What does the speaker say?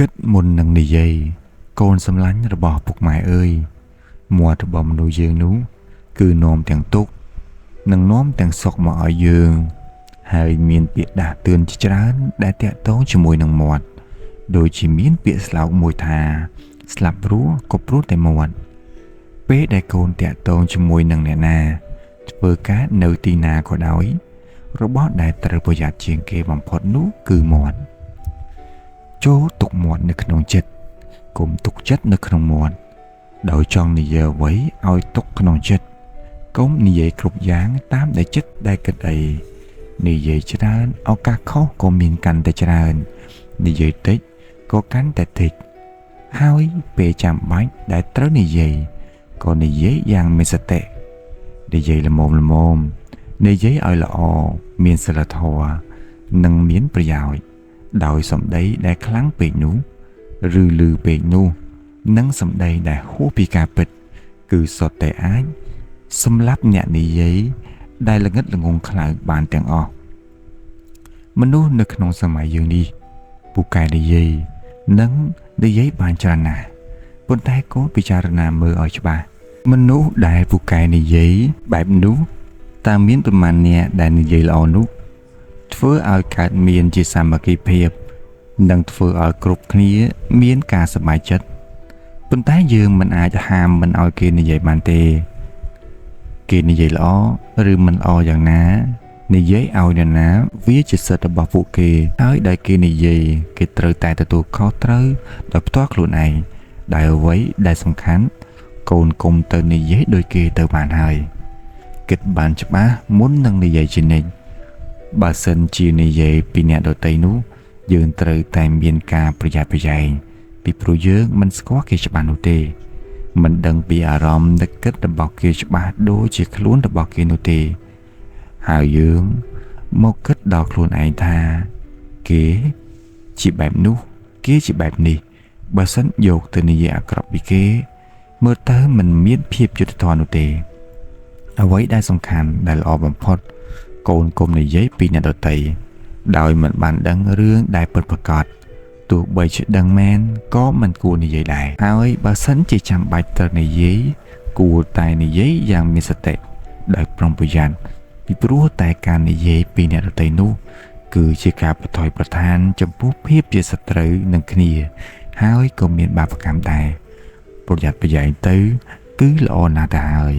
គិតមុននឹងនិយាយកូនសម្លាញ់របស់ពុកម៉ែអើយមាត់របស់មនុស្សយើងនោះគឺនាំទាំងទុក្ខនិងនាំទាំងសុខមកឲ្យយើងហើយមានពាក្យដាស់តឿនជាច្រើនដែលតាក់ទងជាមួយនឹងមាត់ដូចជាមានពាក្យស្លោកមួយថាស្លាប់ព្រោះក៏ព្រោះតែមាត់ពេលដែលកូនតាក់ទងជាមួយនឹងអ្នកណាធ្វើការនៅទីណាក៏ដោយរបស់ដែលត្រូវប្រយ័ត្នជាងគេបំផុតនោះគឺមាត់ចូលទុកមាត់នៅក្នុងចិត្តកុំទុកចិត្តនៅក្នុងមាត់ដោយចង់និយាយអ្វីឲ្យទុកក្នុងចិត្តកុំនិយាយគ្រប់យ៉ាងតាមដែលចិត្តដែលគិតអីនិយាយច្រើនឱកាសខុសក៏មានកាន់តែច្រើននិយាយតិចក៏កាន់តែតិចហើយពេលចាំបាច់ដែលត្រូវនិយាយក៏និយាយយ៉ាងមានសតិនិយាយល្មមនិយាយឲ្យល្អមានសីលធម៌និងមានប្រយោជន៍ដោយសម្ដីដែលខ្លាំងពេកនោះឬលឺពេកនោះនិងសម្ដីដែលហួសពីការពិតគឺសុទ្ធតែអាចសម្លាប់អ្នកនិយាយដែលល្ងិតល្ងងខ្លៅបានទាំងអស់មនុស្សនៅក្នុងសម័យយើងនេះពូកែនិយាយនិងនិយាយបានច្រើនណាស់ប៉ុន្តែកូនពិចារណាមើលឲ្យច្បាស់មនុស្សដែលពូកែនិយាយបែបនោះតើមានប្រមាណអ្នកដែលនិយាយល្អនោះធ្វើឲ្យកើតមានជាសាមគ្គីភាពនិងធ្វើឲ្យគ្រប់គ្នាមានការសប្បាយចិត្តប៉ុន្តែយើងមិនអាចហាមមិនឲ្យគេនិយាយបានទេគេនិយាយល្អឬមិនល្អយ៉ាងណានិយាយឲ្យអ្នកណាវាជាសិទ្ធិរបស់ពួកគេហើយដែលគេនិយាយគេត្រូវតែទទួលខុសត្រូវដោយផ្ទាល់ខ្លួនឯងដែលអ្វីដែលសំខាន់កូនគុំទៅនិយាយដូចគេទៅបានហើយគិតបានច្បាស់មុននឹងនិយាយជានិច្ចបើសិនជានិយាយពីអ្នកដទៃនោះយើងត្រូវតែមានការប្រយ័ត្នប្រយែងពីព្រោះយើងមិនស្គាល់គេច្បាស់នោះទេមិនដឹងពីអារម្មណ៍នឹកគិតរបស់គេច្បាស់ដូចជាខ្លួនរបស់គេនោះទេហើយយើងមកគិតដល់ខ្លួនឯងថាគេជាបែបនោះគេជាបែបនេះបើសិនយកទៅនិយាយអាក្រក់ពីគេមើលទៅមិនមានភាពយុត្តិធម៌នោះទេអ្វីដែលសំខាន់ដែលល្អបំផុតកូនគុំនិយាយពីអ្នកដទៃដោយមិនបានដឹងរឿងដែលពិតប្រាកដទោះបីជាដឹងមែនក៏មិនគួរនិយាយដែរហើយបើសិនជាចាំបាច់ត្រូវនិយាយគួរតែនិយាយយ៉ាងមានសតិដោយប្រុងប្រយ័ត្នពីព្រោះតែការនិយាយពីអ្នកដទៃនោះគឺជាការបថយប្រឋានចំពោះភាពជាសត្រូវនឹងគ្នាហើយក៏មានបាបកម្មដែរប្រយ័ត្នប្រយែងទៅគឺល្អណាស់ទៅហើយ